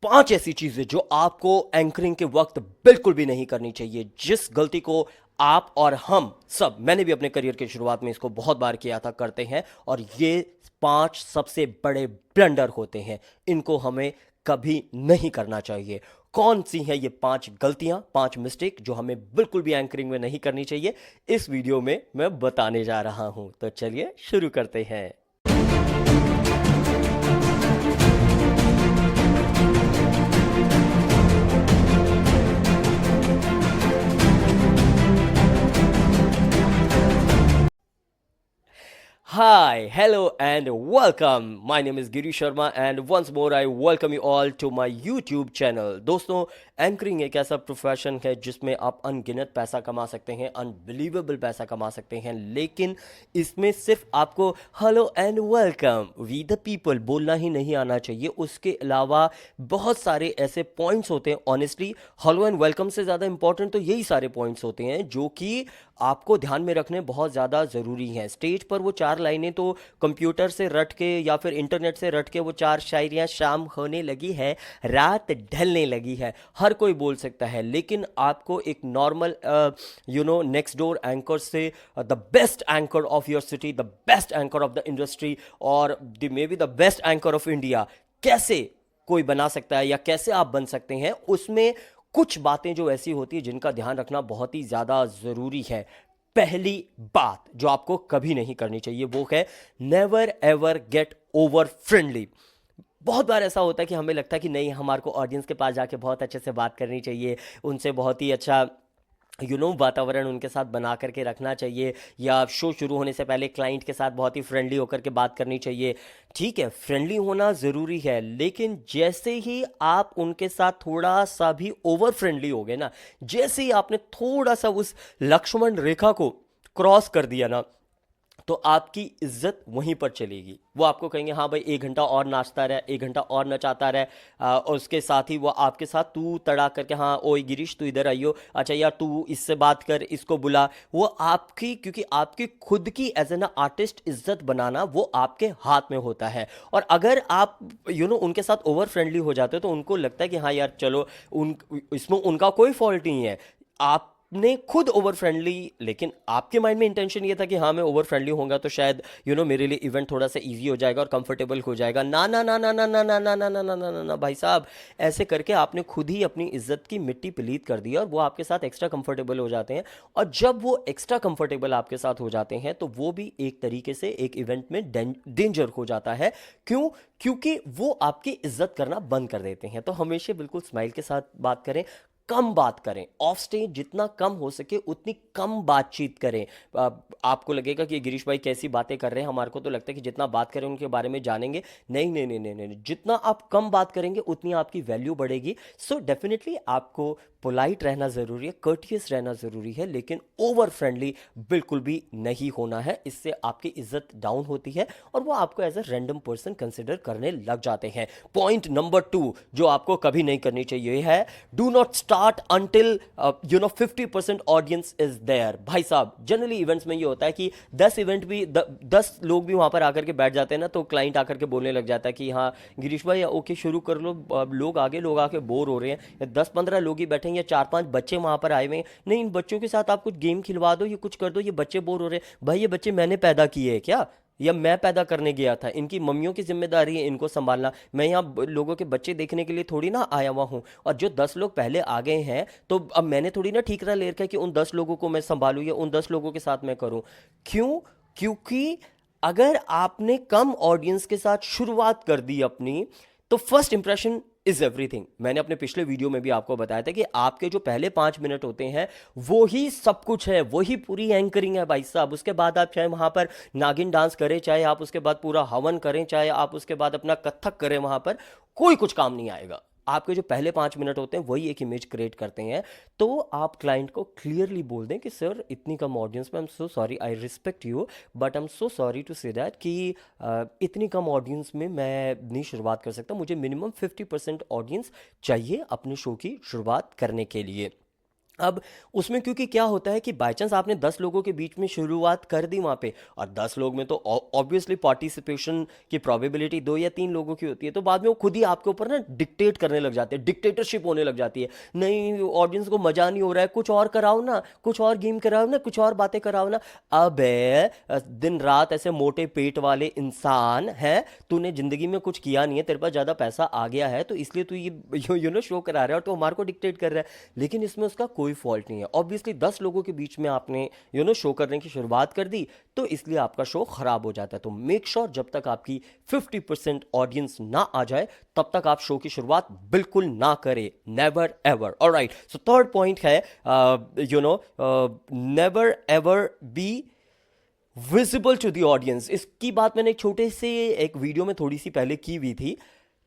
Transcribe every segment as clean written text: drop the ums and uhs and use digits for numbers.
5 ऐसी चीजें जो आपको एंकरिंग के वक्त बिल्कुल भी नहीं करनी चाहिए, जिस गलती को आप और हम सब, मैंने भी अपने करियर की शुरुआत में इसको बहुत बार किया था, करते हैं। और ये 5 सबसे बड़े ब्लंडर होते हैं, इनको हमें कभी नहीं करना चाहिए। कौन सी हैं ये 5 गलतियां, 5 मिस्टेक जो हमें बिल्कुल भी एंकरिंग में नहीं करनी चाहिए, इस वीडियो में मैं बताने जा रहा हूं। तो चलिए शुरू करते हैं। Hi, hello, and welcome. My name is Giri Sharma, and once more I welcome you all to my YouTube channel. दोस्तों, एंकरिंग एक ऐसा प्रोफेशन है जिसमें आप अनगिनत पैसा कमा सकते हैं, अनबिलीवेबल पैसा कमा सकते हैं, लेकिन इसमें सिर्फ आपको hello and welcome we the people बोलना ही नहीं आना चाहिए। उसके अलावा बहुत सारे ऐसे पॉइंट्स होते हैं। ऑनेस्टली, हेलो एंड वेलकम से ज़्यादा इंपॉर्टेंट तो यही सारे पॉइंट्स होते हैं जो कि आपको ध्यान में रखने बहुत ज़्यादा ज़रूरी हैं। स्टेज पर वो 4 लाइनें तो कंप्यूटर से रट के या फिर इंटरनेट से रट के वो 4 शायरियाँ शाम होने लगी है, रात ढलने लगी है, हर कोई बोल सकता है। लेकिन आपको एक नॉर्मल नेक्स्ट डोर एंकर से, the best anchor of your city, the best anchor of the industry, और the maybe the best anchor of India कैसे कोई बना सकता है या कैसे आप बन सकते हैं, उसमें कुछ बातें जो ऐसी होती है जिनका ध्यान रखना बहुत ही ज़्यादा ज़रूरी है। पहली बात जो आपको कभी नहीं करनी चाहिए वो है never ever get over friendly. बहुत बार ऐसा होता है कि हमें लगता है कि नहीं, हमारे को ऑडियंस के पास जाके बहुत अच्छे से बात करनी चाहिए, उनसे बहुत ही अच्छा वातावरण उनके साथ बना करके रखना चाहिए, या शो शुरू होने से पहले क्लाइंट के साथ बहुत ही फ्रेंडली होकर के बात करनी चाहिए। ठीक है, फ्रेंडली होना ज़रूरी है, लेकिन जैसे ही आप उनके साथ थोड़ा सा भी ओवर फ्रेंडली हो गए ना, जैसे ही आपने थोड़ा सा उस लक्ष्मण रेखा को क्रॉस कर दिया ना, तो आपकी इज्जत वहीं पर चलेगी। वो आपको कहेंगे हाँ भाई 1 घंटा और नाचता रहे, 1 घंटा और नचाता रहे, और उसके साथ ही वो आपके साथ तू तड़ा करके, हाँ ओए गिरीश तू इधर आइयो, अच्छा यार तू इससे बात कर, इसको बुला। वो आपकी, क्योंकि आपकी खुद की एज एन आर्टिस्ट इज्जत बनाना वो आपके हाथ में होता है। और अगर आप उनके साथ ओवर फ्रेंडली हो जाते हो तो उनको लगता है कि हाँ यार चलो, उन इसमें उनका कोई फॉल्ट नहीं है, आपने खुद ओवर फ्रेंडली, लेकिन आपके माइंड में इंटेंशन ये था कि हाँ मैं ओवर फ्रेंडली होऊंगा तो शायद मेरे लिए इवेंट थोड़ा सा इजी हो जाएगा और कंफर्टेबल हो जाएगा। ना ना ना ना ना ना ना ना ना ना ना ना ना ना भाई साहब, ऐसे करके आपने खुद ही अपनी इज्जत की मिट्टी पलीत कर दी, और वो आपके साथ एक्स्ट्रा कंफर्टेबल हो जाते हैं। और जब वो एक्स्ट्रा कंफर्टेबल आपके साथ हो जाते हैं तो वो भी एक तरीके से एक इवेंट में डेंजर हो जाता है। क्यों? क्योंकि वो आपकी इज्जत करना बंद कर देते हैं। तो हमेशा बिल्कुल स्माइल के साथ बात करें, कम बात करें ऑफ स्टेज, जितना कम हो सके उतनी कम बातचीत करें। आपको लगेगा कि गिरीश भाई कैसी बातें कर रहे हैं, हमारे को तो लगता है कि जितना बात करें उनके बारे में जानेंगे। नहीं नहीं नहीं नहीं नहीं नहीं। जितना आप कम बात करेंगे उतनी आपकी वैल्यू बढ़ेगी। सो डेफिनेटली आपको पोलाइट रहना ज़रूरी है, कर्टियस रहना ज़रूरी है, लेकिन ओवर फ्रेंडली बिल्कुल भी नहीं होना है। इससे आपकी इज्जत डाउन होती है और वो आपको as a random person consider करने लग जाते हैं। पॉइंट नंबर 2 जो आपको कभी नहीं करनी चाहिए है, do not start until 50% audience is there. भाई साहब, जनरली इवेंट्स में ये होता है कि 10 इवेंट भी 10 लोग भी वहां पर आकर के बैठ जाते हैं ना, तो क्लाइंट आकर के बोलने लग जाता है कि हाँ गिरीश भाई ओके शुरू कर लो, लोग आके बोर हो रहे हैं, 10-15 लोग ही बैठे हैं या 4-5 बच्चे वहां पर आए हुए हैं, नहीं इन बच्चों के साथ आप कुछ गेम खिलवा दो, ये कुछ कर दो, ये बच्चे बोर हो रहे हैं। भाई ये बच्चे मैंने पैदा किए हैं क्या, या मैं पैदा करने गया था? इनकी मम्मियों की जिम्मेदारी है इनको संभालना। मैं यहाँ लोगों के बच्चे देखने के लिए थोड़ी ना आया हुआ हूँ। और जो 10 लोग पहले आ गए हैं तो अब मैंने थोड़ी ना ठीकरा ले रखा है कि उन 10 लोगों को मैं संभालूँ या उन 10 लोगों के साथ मैं करूँ। क्यों? क्योंकि अगर आपने कम ऑडियंस के साथ शुरुआत कर दी अपनी, तो फर्स्ट इंप्रेशन इज एवरीथिंग। मैंने अपने पिछले वीडियो में भी आपको बताया था कि आपके जो पहले 5 मिनट होते हैं वो ही सब कुछ है, वही पूरी एंकरिंग है भाई साहब। उसके बाद आप चाहे वहां पर नागिन डांस करें, चाहे आप उसके बाद पूरा हवन करें, चाहे आप उसके बाद अपना कथक करें, वहां पर कोई कुछ काम नहीं आएगा। आपके जो पहले 5 मिनट होते हैं वही एक इमेज क्रिएट करते हैं। तो आप क्लाइंट को क्लियरली बोल दें कि सर इतनी कम ऑडियंस में, I am so sorry, I respect you but I am so sorry to say that कि इतनी कम ऑडियंस में मैं नहीं शुरुआत कर सकता, मुझे मिनिमम 50% ऑडियंस चाहिए अपने शो की शुरुआत करने के लिए। अब उसमें क्योंकि क्या होता है कि बाय चांस आपने 10 लोगों के बीच में शुरुआत कर दी वहाँ पे, और 10 लोग में तो ऑब्वियसली पार्टिसिपेशन की प्रोबेबिलिटी 2 या 3 लोगों की होती है, तो बाद में वो खुद ही आपके ऊपर ना डिक्टेट करने लग जाते हैं, डिक्टेटरशिप होने लग जाती है। नहीं, ऑडियंस को मजा नहीं हो रहा है, कुछ और कराओ ना, कुछ और गेम कराओ ना, कुछ और बातें कराओ ना। अबे दिन रात ऐसे मोटे पेट वाले इंसान है, तूने जिंदगी में कुछ किया नहीं है, तेरे पास ज्यादा पैसा आ गया है, तो इसलिए तू ये शो करा रहा है और तो हमारे को डिक्टेट कर रहा है। लेकिन इसमें उसका कोई फॉल्ट नहीं है। ऑब्वियसली 10 लोगों के बीच में आपने शो करने की शुरुआत कर दी, तो इसलिए आपका शो खराब हो जाता है। तो मेक श्योर जब तक आपकी 50% ऑडियंस ना आ जाए, तब तक आप शो की शुरुआत बिल्कुल ना करें। Never ever. Alright, so third point है, never ever be visible to the audience. इसकी बात मैंने एक छोटे से एक वीडियो में थोड़ी सी पहले की हुई थी।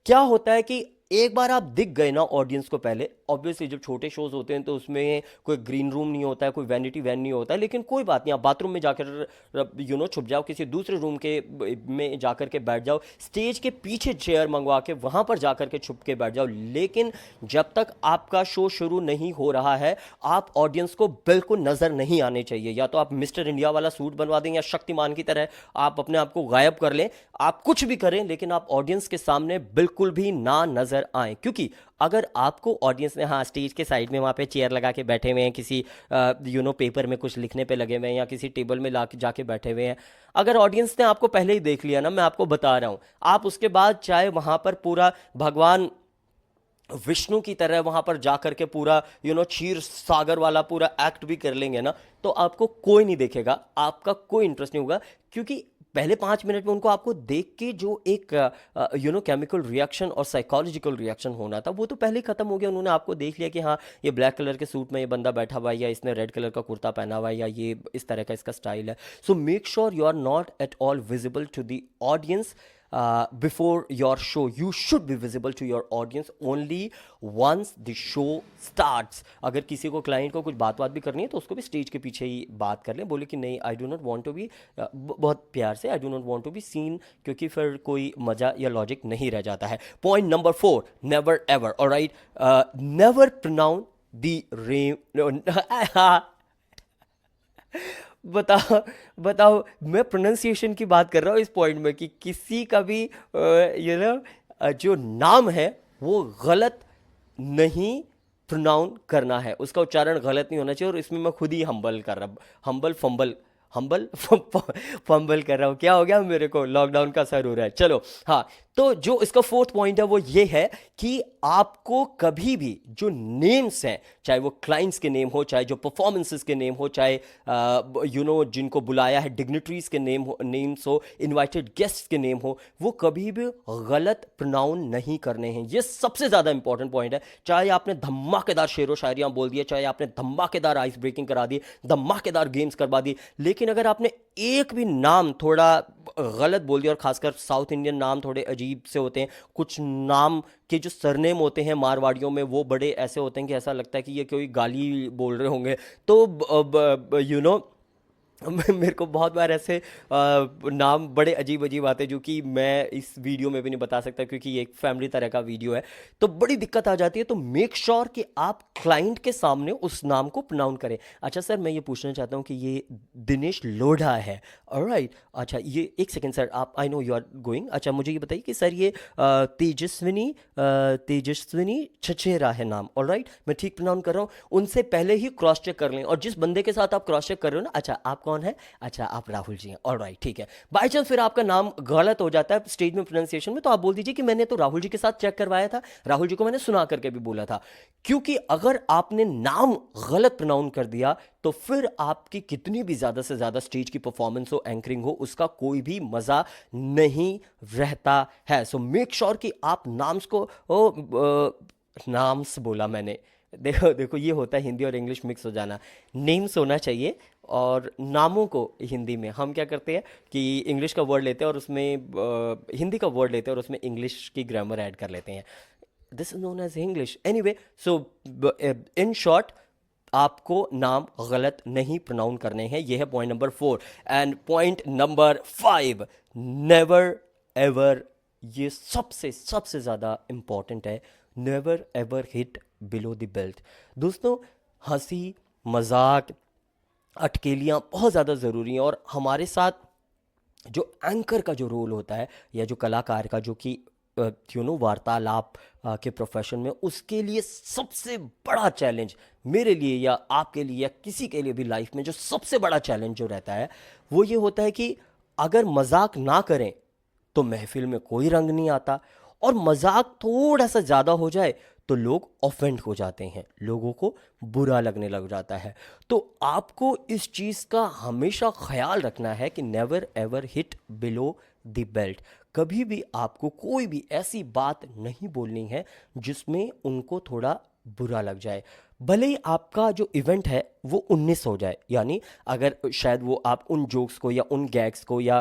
क्या होता है कि एक बार आप दिख गए ना ऑडियंस को, पहले ऑब्वियसली जब छोटे शोज होते हैं तो उसमें कोई ग्रीन रूम नहीं होता है, कोई वैनिटी वैन नहीं होता है, लेकिन कोई बात नहीं, आप बाथरूम में जाकर छुप जाओ, किसी दूसरे रूम के में जाकर के बैठ जाओ, स्टेज के पीछे चेयर मंगवा के वहां पर जाकर के छुप के बैठ जाओ। लेकिन जब तक आपका शो शुरू नहीं हो रहा है, आप ऑडियंस को बिल्कुल नजर नहीं आने चाहिए। या तो आप मिस्टर इंडिया वाला सूट बनवा दें, या शक्तिमान की तरह आप अपने आप को गायब कर लें, आप कुछ भी करें, लेकिन आप ऑडियंस के सामने बिल्कुल भी ना नजर आए। क्योंकि अगर आपको ऑडियंस ने, हाँ स्टेज के साइड में वहाँ पे चेयर लगा के बैठे हुए हैं, किसी पेपर में कुछ लिखने पे लगे हुए हैं, या किसी टेबल में ला जाके बैठे हुए हैं, अगर ऑडियंस ने आपको पहले ही देख लिया ना, मैं आपको बता रहा हूँ, आप उसके बाद चाहे वहाँ पर पूरा भगवान विष्णु की तरह वहां पर जाकर के पूरा क्षीर सागर वाला पूरा एक्ट भी कर लेंगे ना, तो आपको कोई नहीं देखेगा, आपका कोई इंटरेस्ट नहीं होगा। क्योंकि पहले 5 मिनट में उनको आपको देख के जो एक केमिकल रिएक्शन और साइकोलॉजिकल रिएक्शन होना था, वो तो पहले ही खत्म हो गया। उन्होंने आपको देख लिया कि हाँ, ये ब्लैक कलर के सूट में ये बंदा बैठा हुआ है, या इसने रेड कलर का कुर्ता पहना हुआ है, या ये इस तरह का इसका स्टाइल है। So make sure you are not at all visible to the audience before your show. You should be visible to your audience only once the show starts. अगर किसी को क्लाइंट को कुछ बात भी करनी है, तो उसको भी स्टेज के पीछे ही बात कर ले, बोले कि नहीं, I do not want to be, बहुत प्यार से, I do not want to be seen, क्योंकि फिर कोई मजा या लॉजिक नहीं रह जाता है। Point number 4, never ever. Alright, never pronounce the name. बताओ, बताओ, मैं प्रोनाउंसिएशन की बात कर रहा हूँ इस पॉइंट में, कि किसी का भी जो नाम है वो गलत नहीं प्रोनाउंस करना है, उसका उच्चारण गलत नहीं होना चाहिए। और इसमें मैं खुद ही हम्बल कर रहा, हम्बल फंबल, हम्बल फंबल कर रहा हूँ। क्या हो गया मेरे को, लॉकडाउन का असर हो रहा है। चलो, हाँ, तो जो इसका फोर्थ पॉइंट है वो ये है कि आपको कभी भी जो नेम्स हैं, चाहे वो क्लाइंट्स के नेम हो, चाहे जो परफॉर्मेंसेस के नेम हो, चाहे जिनको बुलाया है डिग्निटरीज के नेम्स हो, इनवाइटेड गेस्ट्स के नेम हो, वो कभी भी गलत प्रोनाउंस नहीं करने हैं। ये सबसे ज्यादा इंपॉर्टेंट पॉइंट है। चाहे आपने धमाकेदार शेरो शायरियां बोल दिए, चाहे आपने धमाकेदार आइस ब्रेकिंग करा दी, धमाकेदार गेम्स करवा दी, लेकिन अगर आपने एक भी नाम थोड़ा गलत बोल दिया, और खासकर साउथ इंडियन नाम थोड़े अजीब से होते हैं, कुछ नाम के जो सरनेम होते हैं मारवाड़ियों में, वो बड़े ऐसे होते हैं कि ऐसा लगता है कि ये कोई गाली बोल रहे होंगे। तो मेरे को बहुत बार ऐसे नाम बड़े अजीब अजीब आते हैं, जो कि मैं इस वीडियो में भी नहीं बता सकता, क्योंकि ये एक फैमिली तरह का वीडियो है, तो बड़ी दिक्कत आ जाती है। तो मेक श्योर कि आप क्लाइंट के सामने उस नाम को प्रोनाउंस करें। अच्छा सर, मैं ये पूछना चाहता हूँ कि ये दिनेश लोढ़ा है, ऑलराइट, अच्छा ये एक सेकंड सर, आप, I know you are going, अच्छा मुझे ये बताइए कि सर ये तेजस्विनी छछेरा है नाम, ऑलराइट, मैं ठीक प्रोनाउंस कर रहा हूँ? उनसे पहले ही क्रॉस चेक कर लें। और जिस बंदे के साथ आप क्रॉस चेक कर रहे हो ना, अच्छा आप कौन है, अच्छा आप राहुल जी हैं, ऑलराइट ठीक है। बाई चांस फिर आपका नाम गलत हो जाता है स्टेज में प्रोनाउंसिएशन में, तो आप बोल दीजिए कि मैंने तो राहुल जी के साथ चेक करवाया था, राहुल जी को मैंने सुना करके भी बोला था। क्योंकि अगर आपने नाम गलत प्रोनाउंस कर दिया, तो फिर आपकी कितनी भी ज्यादा से ज्यादा स्टेज की परफॉर्मेंस हो, एंकरिंग हो, उसका कोई भी मजा नहीं रहता है। सो मेक श्योर कि आप नाम्स को नाम्स बोला मैंने, देखो देखो, ये होता है हिंदी और इंग्लिश मिक्स हो जाना। नेम्स होना चाहिए, और नामों को हिंदी में हम क्या करते हैं कि इंग्लिश का वर्ड लेते हैं और उसमें हिंदी का वर्ड लेते हैं और उसमें इंग्लिश की ग्रामर ऐड कर लेते हैं। This is known as English anyway. So in short, आपको नाम गलत नहीं प्रोनाउंस करने हैं। यह है point number 4। And point number 5, never ever, ये सबसे सबसे ज़्यादा इंपॉर्टेंट है, never ever hit below the belt. दोस्तों, हंसी, मजाक, अटकेलियाँ बहुत ज़्यादा ज़रूरी हैं। और हमारे साथ जो एंकर का जो रोल होता है या जो कलाकार का, जो कि वार्तालाप के प्रोफेशन में, उसके लिए सबसे बड़ा चैलेंज मेरे लिए या आपके लिए या किसी के लिए भी लाइफ में जो सबसे बड़ा चैलेंज जो रहता है वो ये होता है कि अगर मजाक ना करें तो महफिल में कोई रंग नहीं आता, और मजाक थोड़ा सा ज़्यादा हो जाए तो लोग ऑफेंड हो जाते हैं, लोगों को बुरा लगने लग जाता है। तो आपको इस चीज़ का हमेशा ख्याल रखना है कि never ever hit below the belt. कभी भी आपको कोई भी ऐसी बात नहीं बोलनी है जिसमें उनको थोड़ा बुरा लग जाए। भले ही आपका जो इवेंट है वो 19 हो जाए, यानी अगर शायद वो आप उन जोक्स को या उन गैग्स को या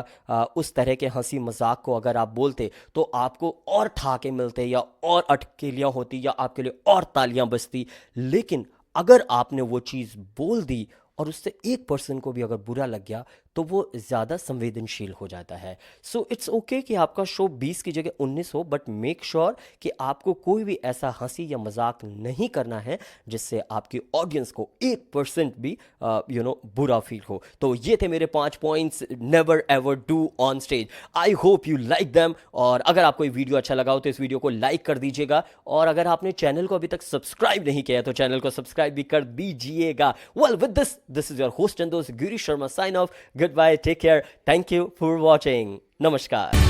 उस तरह के हंसी मजाक को अगर आप बोलते तो आपको और ठाके मिलते या और अटकेलियाँ होती या आपके लिए और तालियां बजती। लेकिन अगर आपने वो चीज़ बोल दी और उससे एक पर्सन को भी अगर बुरा लग गया तो वो ज़्यादा संवेदनशील हो जाता है। सो इट्स ओके कि आपका शो 20 की जगह 19 हो, बट मेक श्योर कि आपको कोई भी ऐसा हंसी या मजाक नहीं करना है जिससे आपकी ऑडियंस को 1% भी बुरा फील हो। तो ये थे मेरे 5 points, never ever do on stage. I hope you like them. और अगर आपको ये वीडियो अच्छा लगा हो तो इस वीडियो को लाइक कर दीजिएगा, और अगर आपने चैनल को अभी तक सब्सक्राइब नहीं किया है तो चैनल को सब्सक्राइब भी कर दीजिएगा। Well, with this is your host and दोस्त Girish Sharma, sign off, goodbye, take care, thank you for watching, namaskar।